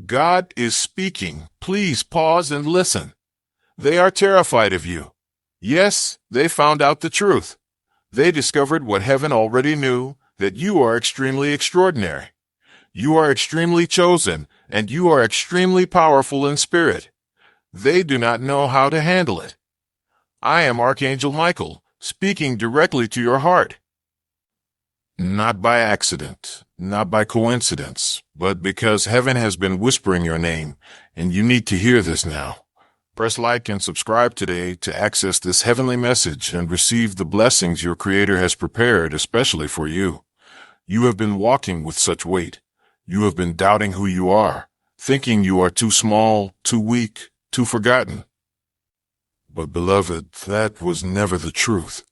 God is speaking. Please pause and listen. They are terrified of you. Yes, they found out the truth. They discovered what heaven already knew, that you are extremely extraordinary. You are extremely chosen, and you are extremely powerful in spirit. They do not know how to handle it. I am Archangel Michael, speaking directly to your heart. Not by accident, not by coincidence, but because heaven has been whispering your name, and you need to hear this now. Press like and subscribe today to access this heavenly message and receive the blessings your Creator has prepared especially for you. You have been walking with such weight. You have been doubting who you are, thinking you are too small, too weak, too forgotten. But beloved, that was never the truth.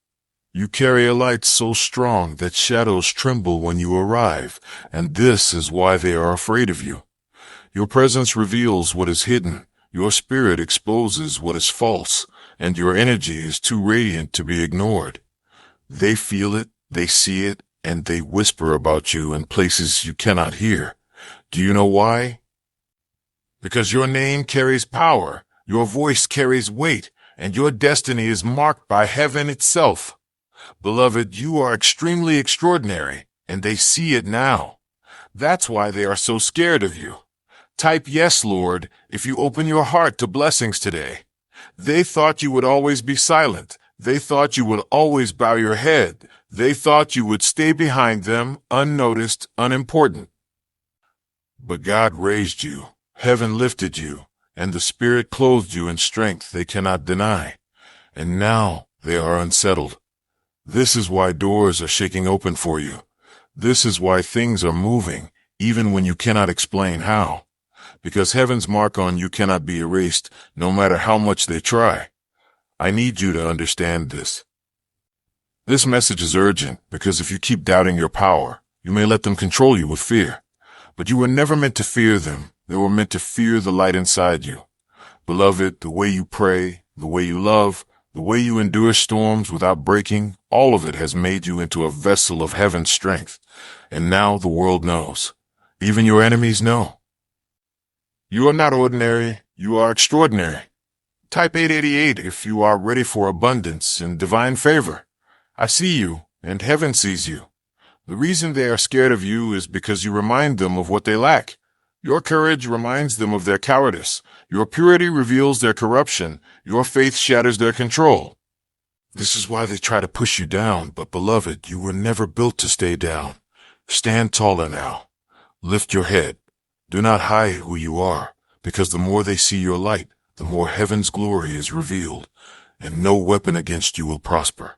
You carry a light so strong that shadows tremble when you arrive, and this is why they are afraid of you. Your presence reveals what is hidden, your spirit exposes what is false, and your energy is too radiant to be ignored. They feel it, they see it, and they whisper about you in places you cannot hear. Do you know why? Because your name carries power, your voice carries weight, and your destiny is marked by heaven itself. Beloved, you are extremely extraordinary, and they see it now. That's why they are so scared of you. Type yes, Lord, if you open your heart to blessings today. They thought you would always be silent. They thought you would always bow your head. They thought you would stay behind them, unnoticed, unimportant. But God raised you, heaven lifted you, and the Spirit clothed you in strength they cannot deny. And now they are unsettled. This is why doors are shaking open for you. This is why things are moving, even when you cannot explain how. Because heaven's mark on you cannot be erased, no matter how much they try. I need you to understand this. This message is urgent because if you keep doubting your power, you may let them control you with fear. But you were never meant to fear them. They were meant to fear the light inside you. Beloved, the way you pray, the way you love, the way you endure storms without breaking, all of it has made you into a vessel of heaven's strength. And now the world knows. Even your enemies know. You are not ordinary, you are extraordinary. Type 888 if you are ready for abundance and divine favor. I see you, and heaven sees you. The reason they are scared of you is because you remind them of what they lack. Your courage reminds them of their cowardice. Your purity reveals their corruption. Your faith shatters their control. This is why they try to push you down, but beloved, you were never built to stay down. Stand taller now. Lift your head. Do not hide who you are, because the more they see your light, the more heaven's glory is revealed, and no weapon against you will prosper.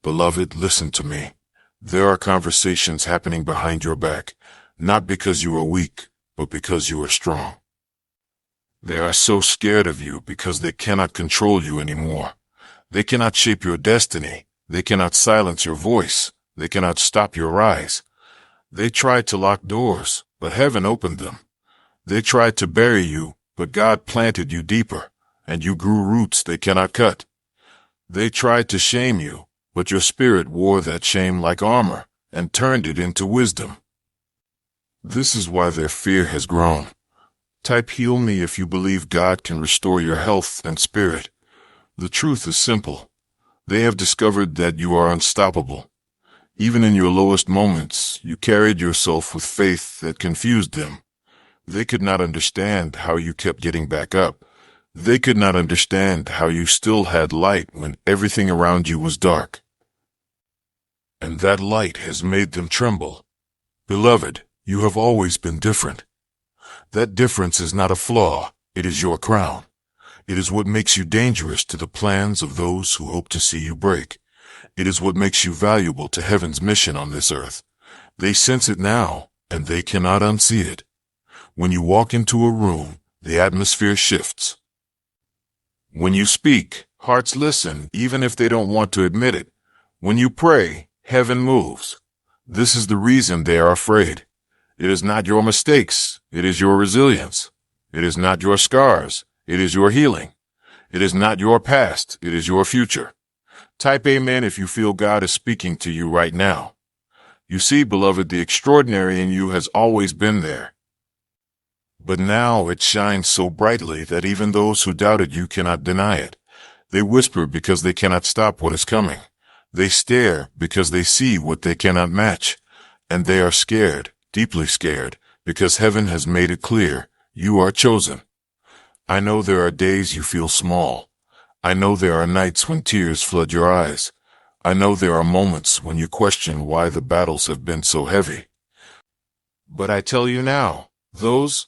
Beloved, listen to me. There are conversations happening behind your back, not because you are weak, but because you are strong. They are so scared of you because they cannot control you anymore. They cannot shape your destiny. They cannot silence your voice. They cannot stop your rise. They tried to lock doors, but heaven opened them. They tried to bury you, but God planted you deeper, and you grew roots they cannot cut. They tried to shame you, but your spirit wore that shame like armor and turned it into wisdom. This is why their fear has grown. Type heal me if you believe God can restore your health and spirit. The truth is simple. They have discovered that you are unstoppable. Even in your lowest moments, you carried yourself with faith that confused them. They could not understand how you kept getting back up. They could not understand how you still had light when everything around you was dark. And that light has made them tremble. Beloved, you have always been different. That difference is not a flaw, it is your crown. It is what makes you dangerous to the plans of those who hope to see you break. It is what makes you valuable to heaven's mission on this earth. They sense it now, and they cannot unsee it. When you walk into a room, the atmosphere shifts. When you speak, hearts listen, even if they don't want to admit it. When you pray, heaven moves. This is the reason they are afraid. It is not your mistakes. It is your resilience. It is not your scars. It is your healing. It is not your past. It is your future. Type amen if you feel God is speaking to you right now. You see, beloved, the extraordinary in you has always been there. But now it shines so brightly that even those who doubted you cannot deny it. They whisper because they cannot stop what is coming. They stare because they see what they cannot match. And they are scared, deeply scared, because heaven has made it clear, you are chosen. I know there are days you feel small. I know there are nights when tears flood your eyes. I know there are moments when you question why the battles have been so heavy. But I tell you now, those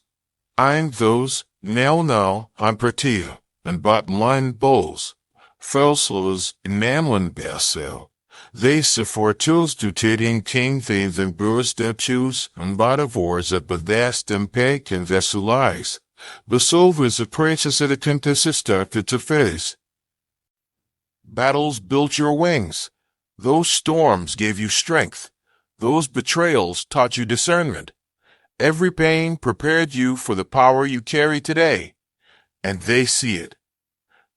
now I'm pretty, and bottom line bowls. Felsels namlen besel. They se fortunes du teding king they the brewers de choose, and botavors at bedast dem pek and vesulais. Besolvers a princess at a contessa started to face. Battles built your wings. Those storms gave you strength. Those betrayals taught you discernment. Every pain prepared you for the power you carry today. And they see it.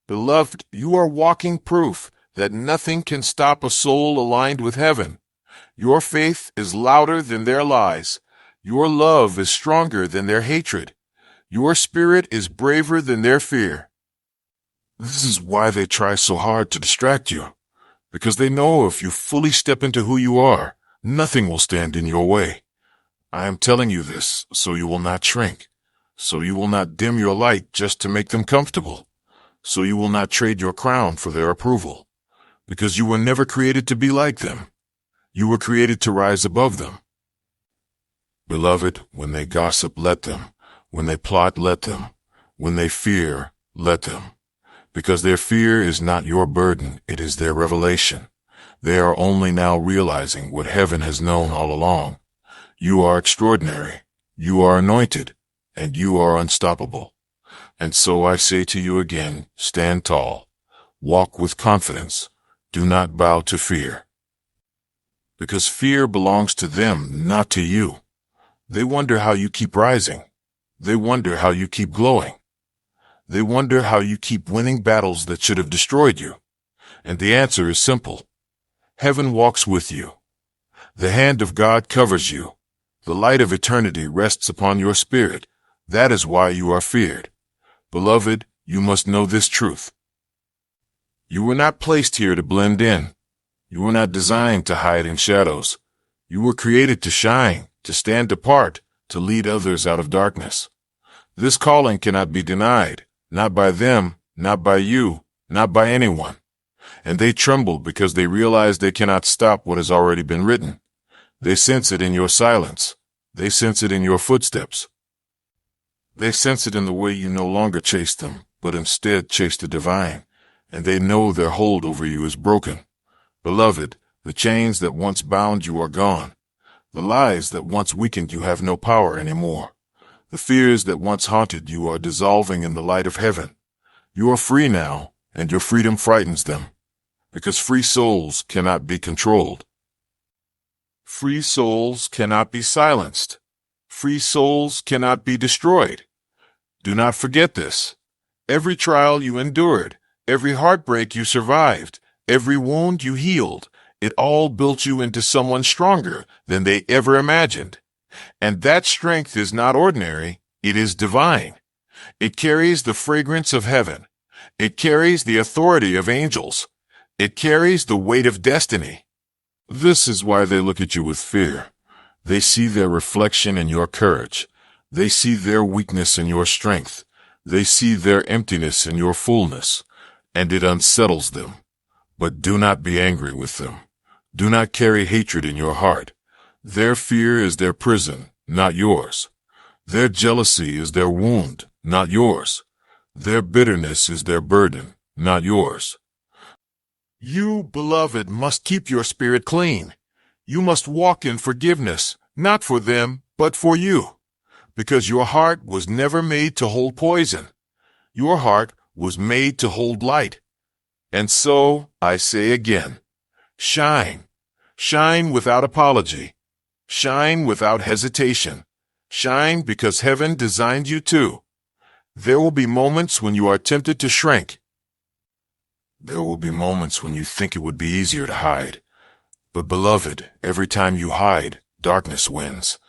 Beloved, you are walking proof that nothing can stop a soul aligned with heaven. Your faith is louder than their lies. Your love is stronger than their hatred. Your spirit is braver than their fear. This is why they try so hard to distract you, because they know if you fully step into who you are, nothing will stand in your way. I am telling you this so you will not shrink, so you will not dim your light just to make them comfortable, so you will not trade your crown for their approval, because you were never created to be like them. You were created to rise above them. Beloved, when they gossip, let them. When they plot, let them. When they fear, let them. Because their fear is not your burden, it is their revelation. They are only now realizing what heaven has known all along. You are extraordinary, you are anointed, and you are unstoppable. And so I say to you again, stand tall, walk with confidence, do not bow to fear. Because fear belongs to them, not to you. They wonder how you keep rising. They wonder how you keep glowing. They wonder how you keep winning battles that should have destroyed you. And the answer is simple. Heaven walks with you. The hand of God covers you. The light of eternity rests upon your spirit. That is why you are feared. Beloved, you must know this truth. You were not placed here to blend in. You were not designed to hide in shadows. You were created to shine, to stand apart, to lead others out of darkness. This calling cannot be denied, not by them, not by you, not by anyone. And they tremble because they realize they cannot stop what has already been written. They sense it in your silence. They sense it in your footsteps. They sense it in the way you no longer chase them, but instead chase the divine. And they know their hold over you is broken. Beloved, the chains that once bound you are gone. The lies that once weakened you have no power anymore. The fears that once haunted you are dissolving in the light of heaven. You are free now, and your freedom frightens them, because free souls cannot be controlled. Free souls cannot be silenced. Free souls cannot be destroyed. Do not forget this. Every trial you endured, every heartbreak you survived, every wound you healed, it all built you into someone stronger than they ever imagined. And that strength is not ordinary, it is divine. It carries the fragrance of heaven. It carries the authority of angels. It carries the weight of destiny. This is why they look at you with fear. They see their reflection in your courage. They see their weakness in your strength. They see their emptiness in your fullness. And it unsettles them. But do not be angry with them. Do not carry hatred in your heart. Their fear is their prison, not yours. Their jealousy is their wound, not yours. Their bitterness is their burden, not yours. You, beloved, must keep your spirit clean. You must walk in forgiveness, not for them, but for you. Because your heart was never made to hold poison. Your heart was made to hold light. And so, I say again, shine. Shine without apology. Shine without hesitation. Shine because heaven designed you to. There will be moments when you are tempted to shrink. There will be moments when you think it would be easier to hide. But beloved, every time you hide, darkness wins.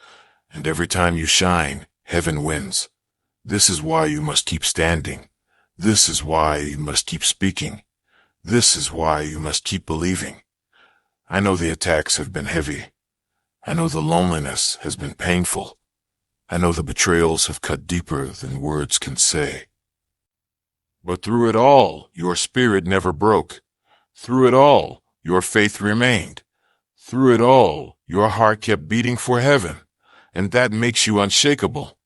And every time you shine, heaven wins. This is why you must keep standing. This is why you must keep speaking. This is why you must keep believing. I know the attacks have been heavy. I know the loneliness has been painful. I know the betrayals have cut deeper than words can say. But through it all, your spirit never broke. Through it all, your faith remained. Through it all, your heart kept beating for heaven, and that makes you unshakable.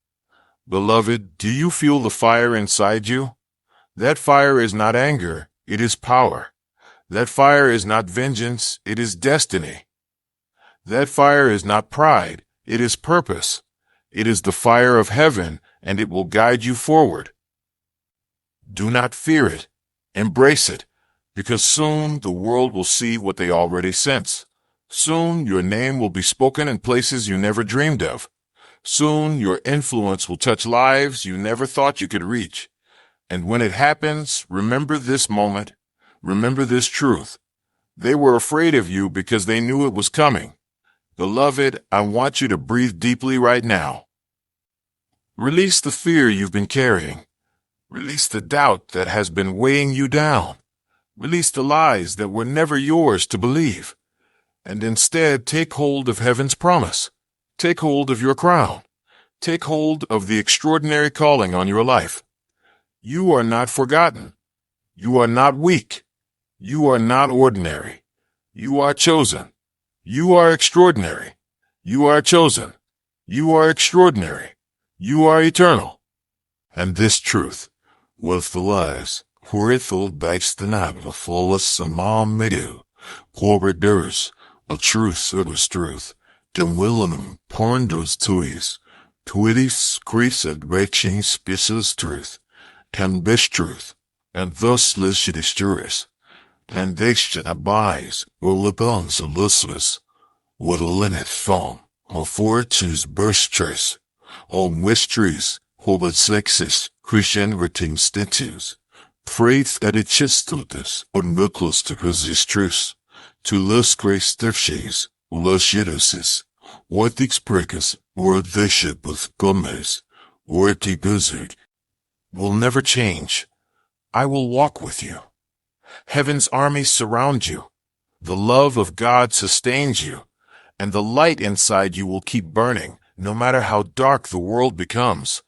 Beloved, do you feel the fire inside you? That fire is not anger, it is power. That fire is not vengeance, it is destiny. That fire is not pride, it is purpose. It is the fire of heaven, and it will guide you forward. Do not fear it. Embrace it, because soon the world will see what they already sense. Soon your name will be spoken in places you never dreamed of. Soon your influence will touch lives you never thought you could reach. And when it happens, remember this moment. Remember this truth. They were afraid of you because they knew it was coming. Beloved, I want you to breathe deeply right now. Release the fear you've been carrying. Release the doubt that has been weighing you down. Release the lies that were never yours to believe. And instead, take hold of heaven's promise. Take hold of your crown. Take hold of the extraordinary calling on your life. You are not forgotten. You are not weak. You are not ordinary. You are chosen. You are extraordinary. You are chosen. You are extraordinary. You are eternal. And this truth, with the lies, Horithal Baxtanab, Fullest Amam Medu, Corridors, a truth service truth, dem Willenum, Porndos Tuis, Twitties, Creased, Raching Species truth, Ten Bish truth, and thus Lishidis juris, and Dation Abis, or Libons Elusvis, what a linnet thong, or fortunes burst trace, all mysteries, Hobart sexes, Christian retain statues, praise that it chistotus, or nucleus to his truce, to lus grace stifshes, lushidosis, what expricus, or the ship with gomez, or the gizzard, will never change. I will walk with you. Heaven's armies surround you. The love of God sustains you, and the light inside you will keep burning, no matter how dark the world becomes.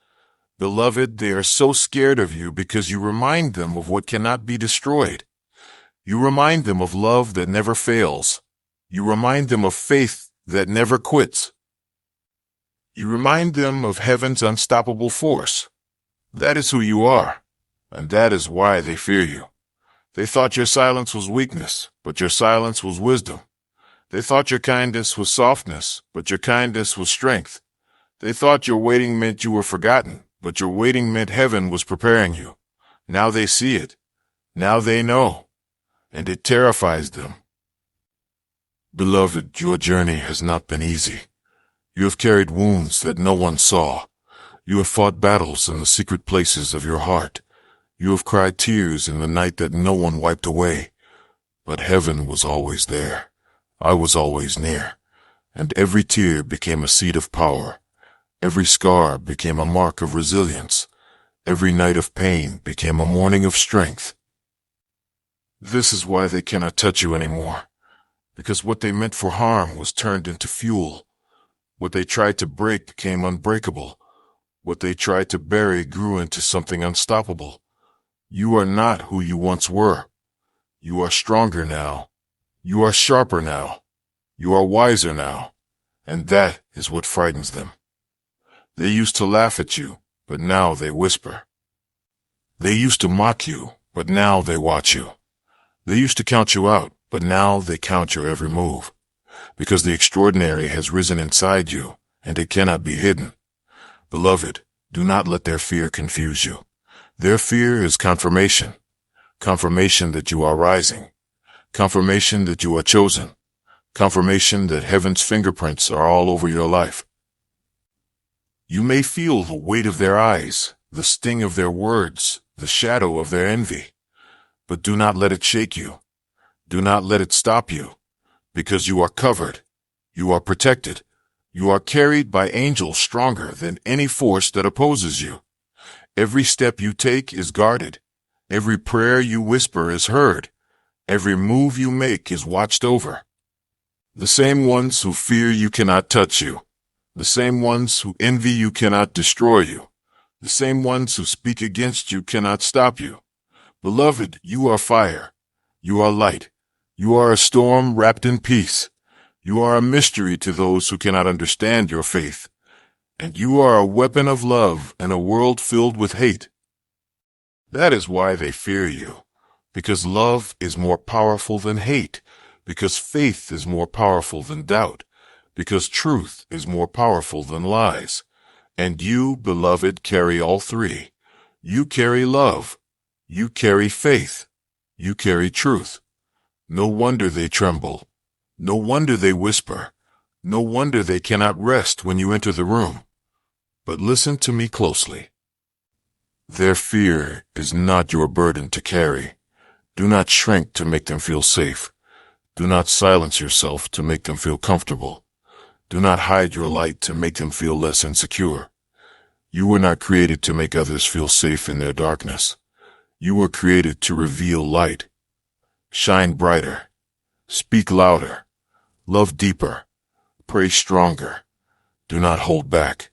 Beloved, they are so scared of you because you remind them of what cannot be destroyed. You remind them of love that never fails. You remind them of faith that never quits. You remind them of heaven's unstoppable force. That is who you are, and that is why they fear you. They thought your silence was weakness, but your silence was wisdom. They thought your kindness was softness, but your kindness was strength. They thought your waiting meant you were forgotten, but your waiting meant heaven was preparing you. Now they see it. Now they know. And it terrifies them. Beloved, your journey has not been easy. You have carried wounds that no one saw. You have fought battles in the secret places of your heart. You have cried tears in the night that no one wiped away. But heaven was always there. I was always near. And every tear became a seed of power. Every scar became a mark of resilience. Every night of pain became a morning of strength. This is why they cannot touch you anymore. Because what they meant for harm was turned into fuel. What they tried to break became unbreakable. What they tried to bury grew into something unstoppable. You are not who you once were. You are stronger now. You are sharper now. You are wiser now. And that is what frightens them. They used to laugh at you, but now they whisper. They used to mock you, but now they watch you. They used to count you out, but now they count your every move. Because the extraordinary has risen inside you, and it cannot be hidden. Beloved, do not let their fear confuse you. Their fear is confirmation. Confirmation that you are rising. Confirmation that you are chosen. Confirmation that heaven's fingerprints are all over your life. You may feel the weight of their eyes, the sting of their words, the shadow of their envy. But do not let it shake you. Do not let it stop you. Because you are covered. You are protected. You are carried by angels stronger than any force that opposes you. Every step you take is guarded. Every prayer you whisper is heard. Every move you make is watched over. The same ones who fear you cannot touch you. The same ones who envy you cannot destroy you. The same ones who speak against you cannot stop you. Beloved, you are fire. You are light. You are a storm wrapped in peace. You are a mystery to those who cannot understand your faith. And you are a weapon of love in a world filled with hate. That is why they fear you. Because love is more powerful than hate. Because faith is more powerful than doubt. Because truth is more powerful than lies. And you, beloved, carry all three. You carry love. You carry faith. You carry truth. No wonder they tremble. No wonder they whisper. No wonder they cannot rest when you enter the room. But listen to me closely. Their fear is not your burden to carry. Do not shrink to make them feel safe. Do not silence yourself to make them feel comfortable. Do not hide your light to make them feel less insecure. You were not created to make others feel safe in their darkness. You were created to reveal light. Shine brighter. Speak louder. Love deeper. Pray stronger. Do not hold back.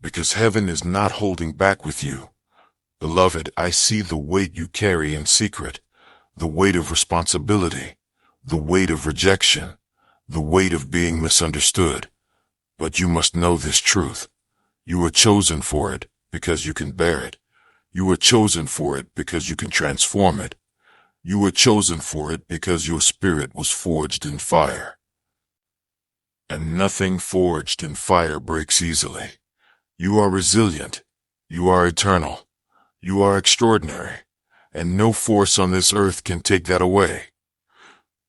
Because heaven is not holding back with you. Beloved, I see the weight you carry in secret, the weight of responsibility, the weight of rejection, the weight of being misunderstood. But you must know this truth. You were chosen for it because you can bear it. You were chosen for it because you can transform it. You were chosen for it because your spirit was forged in fire. And nothing forged in fire breaks easily. You are resilient. You are eternal. You are extraordinary. And no force on this earth can take that away.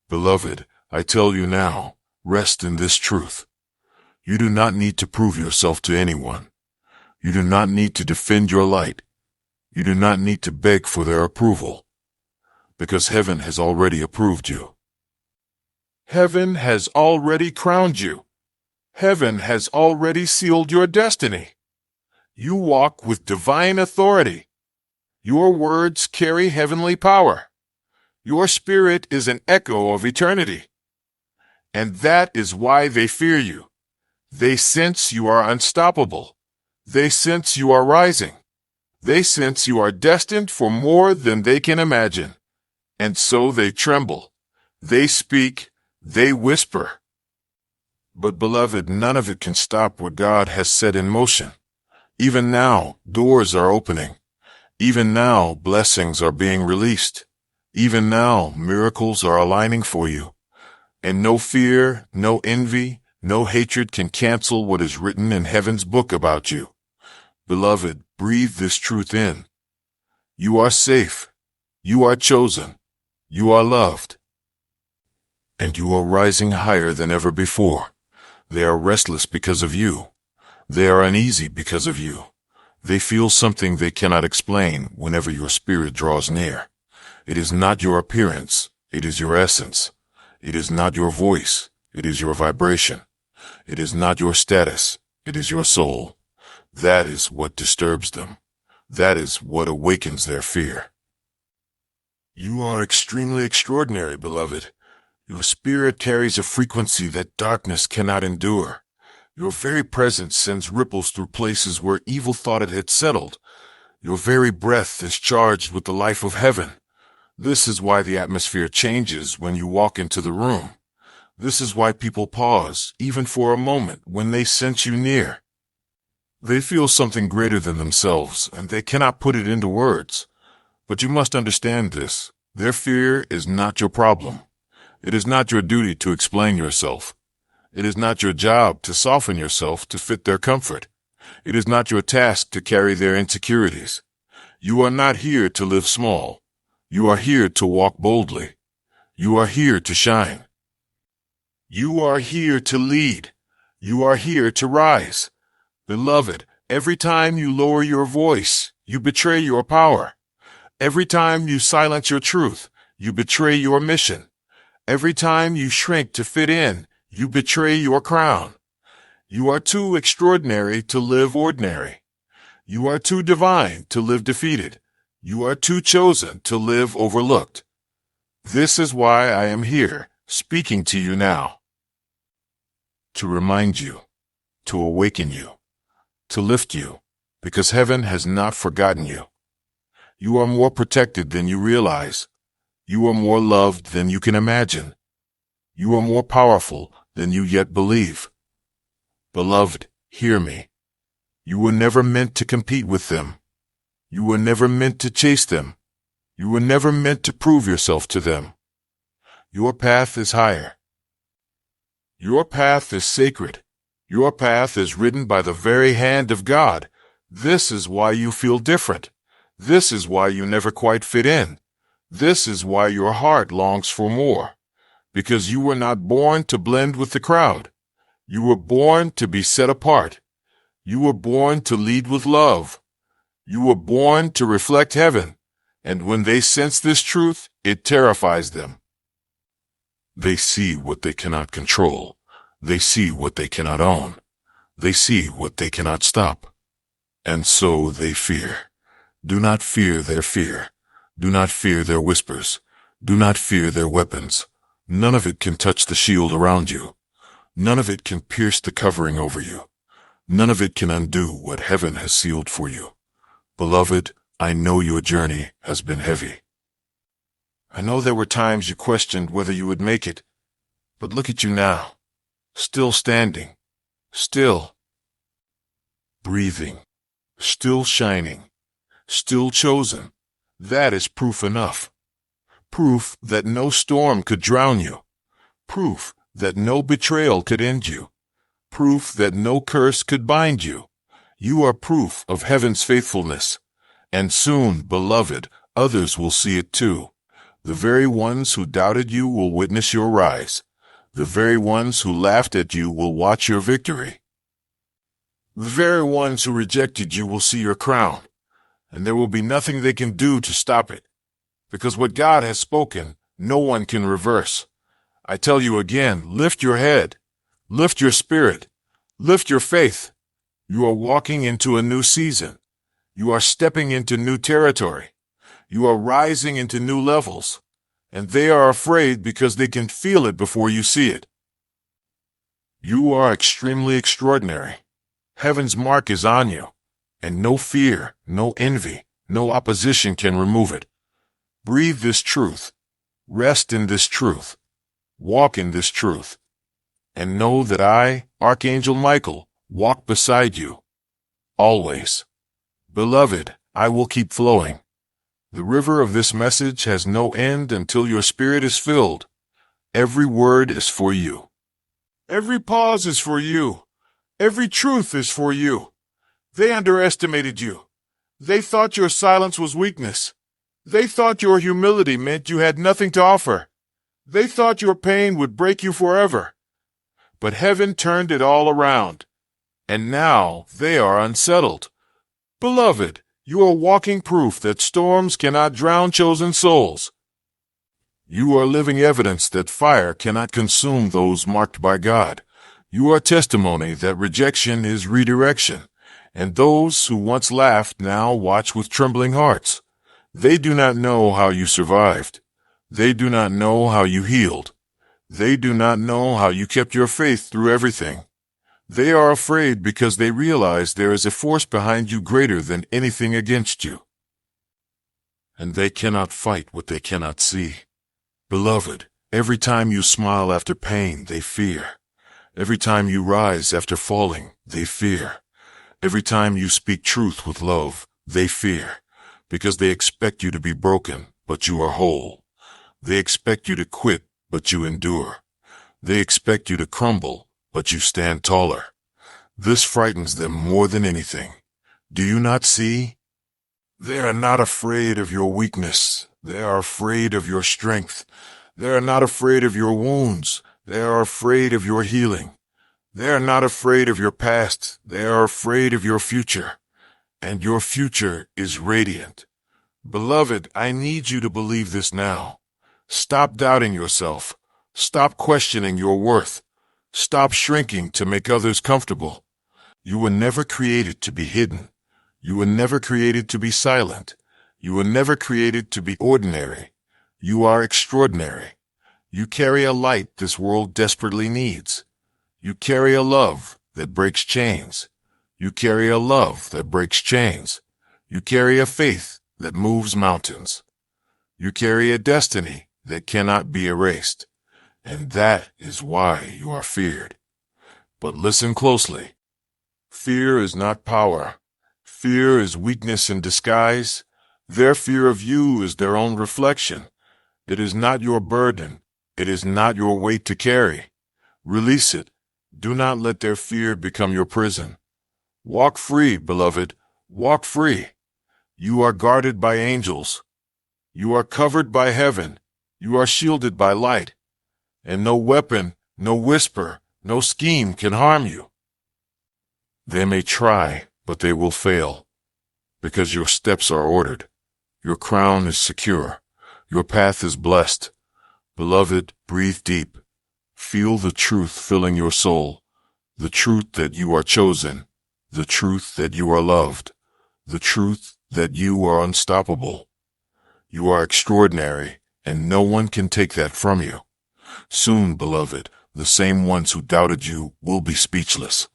Beloved, I tell you now, rest in this truth. You do not need to prove yourself to anyone. You do not need to defend your light. You do not need to beg for their approval. Because heaven has already approved you. Heaven has already crowned you. Heaven has already sealed your destiny. You walk with divine authority. Your words carry heavenly power. Your spirit is an echo of eternity. And that is why they fear you. They sense you are unstoppable. They sense you are rising. They sense you are destined for more than they can imagine. And so they tremble. They speak. They whisper. But beloved, none of it can stop what God has set in motion. Even now, doors are opening. Even now, blessings are being released. Even now, miracles are aligning for you. And no fear, no envy, no hatred can cancel what is written in heaven's book about you. Beloved, breathe this truth in. You are safe. You are chosen. You are loved. And you are rising higher than ever before. They are restless because of you. They are uneasy because of you. They feel something they cannot explain whenever your spirit draws near. It is not your appearance. It is your essence. It is not your voice. It is your vibration. It is not your status. It is your soul. That is what disturbs them. That is what awakens their fear. You are extremely extraordinary, beloved. Your spirit carries a frequency that darkness cannot endure. Your very presence sends ripples through places where evil thought it had settled. Your very breath is charged with the life of heaven. This is why the atmosphere changes when you walk into the room. This is why people pause, even for a moment, when they sense you near. They feel something greater than themselves, and they cannot put it into words. But you must understand this. Their fear is not your problem. It is not your duty to explain yourself. It is not your job to soften yourself to fit their comfort. It is not your task to carry their insecurities. You are not here to live small. You are here to walk boldly. You are here to shine. You are here to lead. You are here to rise. Beloved, every time you lower your voice, you betray your power. Every time you silence your truth, you betray your mission. Every time you shrink to fit in, you betray your crown. You are too extraordinary to live ordinary. You are too divine to live defeated. You are too chosen to live overlooked. This is why I am here, speaking to you now. To remind you, to awaken you, to lift you, because heaven has not forgotten you. You are more protected than you realize. You are more loved than you can imagine. You are more powerful than you yet believe. Beloved, hear me. You were never meant to compete with them. You were never meant to chase them. You were never meant to prove yourself to them. Your path is higher. Your path is sacred. Your path is written by the very hand of God. This is why you feel different. This is why you never quite fit in. This is why your heart longs for more. Because you were not born to blend with the crowd. You were born to be set apart. You were born to lead with love. You were born to reflect heaven. And when they sense this truth, it terrifies them. They see what they cannot control. They see what they cannot own. They see what they cannot stop. And so they fear. Do not fear their fear. Do not fear their whispers. Do not fear their weapons. None of it can touch the shield around you. None of it can pierce the covering over you. None of it can undo what heaven has sealed for you. Beloved, I know your journey has been heavy. I know there were times you questioned whether you would make it, but look at you now, still standing, still breathing, still shining, still chosen. That is proof enough. Proof that no storm could drown you. Proof that no betrayal could end you. Proof that no curse could bind you. You are proof of heaven's faithfulness. And soon, beloved, others will see it too. The very ones who doubted you will witness your rise. The very ones who laughed at you will watch your victory. The very ones who rejected you will see your crown. And there will be nothing they can do to stop it. Because what God has spoken, no one can reverse. I tell you again, lift your head. Lift your spirit. Lift your faith. You are walking into a new season. You are stepping into new territory. You are rising into new levels. And they are afraid because they can feel it before you see it. You are extremely extraordinary. Heaven's mark is on you. And no fear, no envy, no opposition can remove it. Breathe this truth. Rest in this truth. Walk in this truth. And know that I, Archangel Michael, walk beside you. Always. Beloved, I will keep flowing. The river of this message has no end until your spirit is filled. Every word is for you. Every pause is for you. Every truth is for you. They underestimated you. They thought your silence was weakness. They thought your humility meant you had nothing to offer. They thought your pain would break you forever. But heaven turned it all around. And now they are unsettled. Beloved, you are walking proof that storms cannot drown chosen souls. You are living evidence that fire cannot consume those marked by God. You are testimony that rejection is redirection. And those who once laughed now watch with trembling hearts. They do not know how you survived. They do not know how you healed. They do not know how you kept your faith through everything. They are afraid because they realize there is a force behind you greater than anything against you. And they cannot fight what they cannot see. Beloved, every time you smile after pain, they fear. Every time you rise after falling, they fear. Every time you speak truth with love, they fear, because they expect you to be broken, but you are whole. They expect you to quit, but you endure. They expect you to crumble, but you stand taller. This frightens them more than anything. Do you not see? They are not afraid of your weakness. They are afraid of your strength. They are not afraid of your wounds. They are afraid of your healing. They are not afraid of your past. They are afraid of your future. And your future is radiant. Beloved, I need you to believe this now. Stop doubting yourself. Stop questioning your worth. Stop shrinking to make others comfortable. You were never created to be hidden. You were never created to be silent. You were never created to be ordinary. You are extraordinary. You carry a light this world desperately needs. You carry a love that breaks chains. You carry a love that breaks chains. You carry a faith that moves mountains. You carry a destiny that cannot be erased. And that is why you are feared. But listen closely. Fear is not power. Fear is weakness in disguise. Their fear of you is their own reflection. It is not your burden. It is not your weight to carry. Release it. Do not let their fear become your prison. Walk free, beloved. Walk free. You are guarded by angels. You are covered by heaven. You are shielded by light. And no weapon, no whisper, no scheme can harm you. They may try, but they will fail. Because your steps are ordered. Your crown is secure. Your path is blessed. Beloved, breathe deep. Feel the truth filling your soul. The truth that you are chosen. The truth that you are loved. The truth that you are unstoppable. You are extraordinary, and no one can take that from you. Soon, beloved, the same ones who doubted you will be speechless.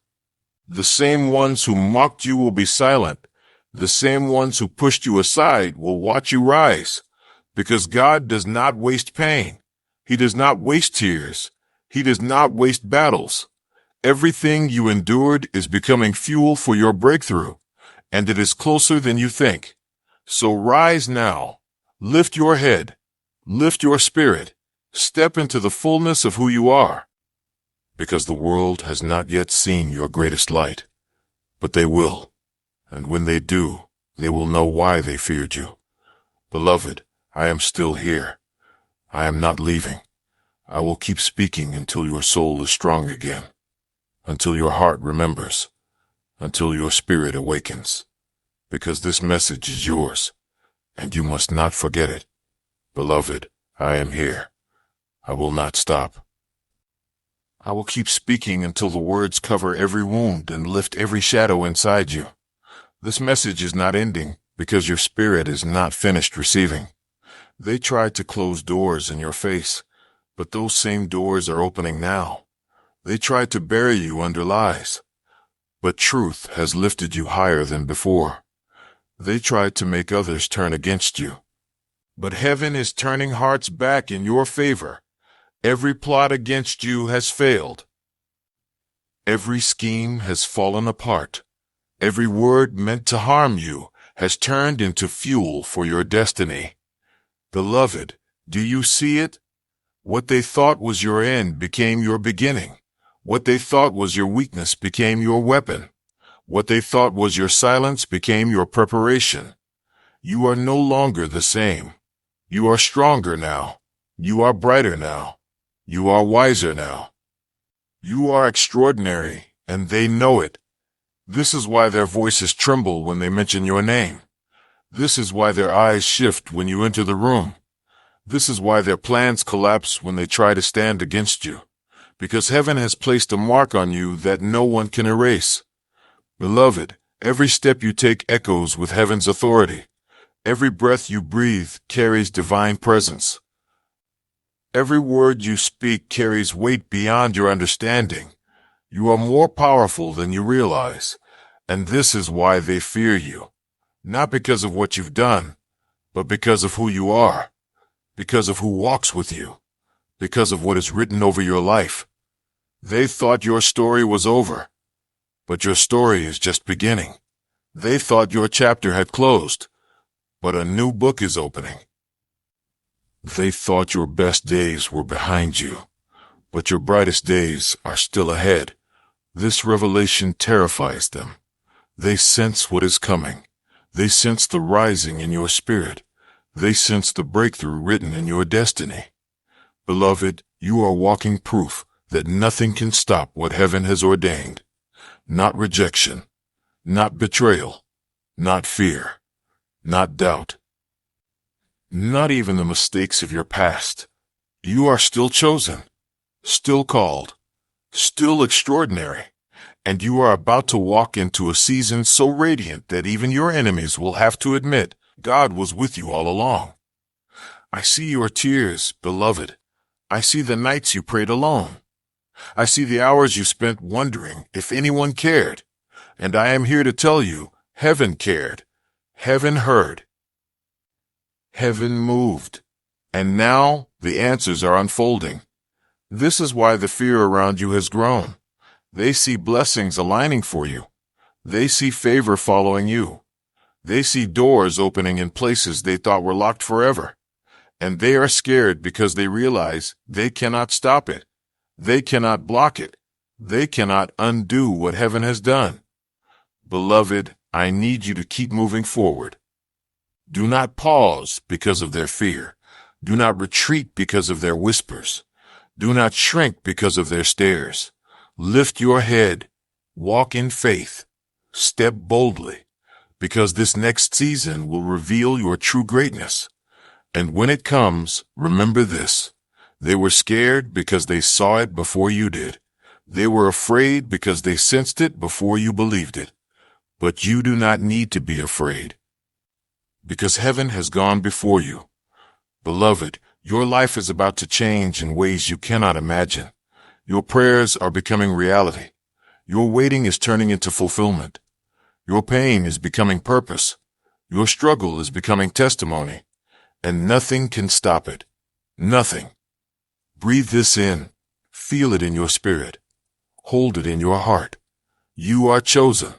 The same ones who mocked you will be silent. The same ones who pushed you aside will watch you rise. Because God does not waste pain. He does not waste tears. He does not waste battles. Everything you endured is becoming fuel for your breakthrough, and it is closer than you think. So rise now. Lift your head. Lift your spirit. Step into the fullness of who you are. Because the world has not yet seen your greatest light. But they will. And when they do, they will know why they feared you. Beloved, I am still here. I am not leaving. I will keep speaking until your soul is strong again. Until your heart remembers. Until your spirit awakens. Because this message is yours. And you must not forget it. Beloved, I am here. I will not stop. I will keep speaking until the words cover every wound and lift every shadow inside you. This message is not ending because your spirit is not finished receiving. They tried to close doors in your face, but those same doors are opening now. They tried to bury you under lies, but truth has lifted you higher than before. They tried to make others turn against you, but heaven is turning hearts back in your favor. Every plot against you has failed. Every scheme has fallen apart. Every word meant to harm you has turned into fuel for your destiny. Beloved, do you see it? What they thought was your end became your beginning. What they thought was your weakness became your weapon. What they thought was your silence became your preparation. You are no longer the same. You are stronger now. You are brighter now. You are wiser now. You are extraordinary, and they know it. This is why their voices tremble when they mention your name. This is why their eyes shift when you enter the room. This is why their plans collapse when they try to stand against you. Because heaven has placed a mark on you that no one can erase. Beloved, every step you take echoes with heaven's authority. Every breath you breathe carries divine presence. Every word you speak carries weight beyond your understanding. You are more powerful than you realize, and this is why they fear you. Not because of what you've done, but because of who you are, because of who walks with you, because of what is written over your life. They thought your story was over, but your story is just beginning. They thought your chapter had closed, but a new book is opening. They thought your best days were behind you, but your brightest days are still ahead. This revelation terrifies them. They sense what is coming. They sense the rising in your spirit. They sense the breakthrough written in your destiny. Beloved, you are walking proof that nothing can stop what heaven has ordained. Not rejection, not betrayal, not fear, not doubt. Not even the mistakes of your past. You are still chosen, still called, still extraordinary, And you are about to walk into a season so radiant that even your enemies will have to admit God was with you all along. I see your tears, beloved. I see the nights you prayed alone. I see the hours you spent wondering if anyone cared. And I am here to tell you, heaven cared. Heaven heard. Heaven moved. And now the answers are unfolding. This is why the fear around you has grown. They see blessings aligning for you. They see favor following you. They see doors opening in places they thought were locked forever. And they are scared because they realize they cannot stop it. They cannot block it. They cannot undo what heaven has done. Beloved, I need you to keep moving forward. Do not pause because of their fear. Do not retreat because of their whispers. Do not shrink because of their stares. Lift your head. Walk in faith. Step boldly, because this next season will reveal your true greatness. And when it comes, remember this. They were scared because they saw it before you did. They were afraid because they sensed it before you believed it. But you do not need to be afraid, because heaven has gone before you. Beloved, your life is about to change in ways you cannot imagine. Your prayers are becoming reality. Your waiting is turning into fulfillment. Your pain is becoming purpose. Your struggle is becoming testimony. And nothing can stop it. Nothing. Breathe this in. Feel it in your spirit. Hold it in your heart. You are chosen.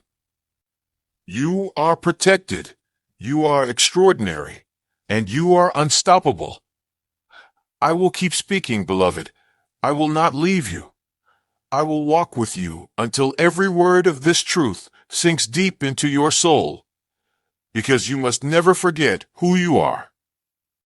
You are protected. You are extraordinary. And you are unstoppable. I will keep speaking, beloved. I will not leave you. I will walk with you until every word of this truth sinks deep into your soul. Because you must never forget who you are.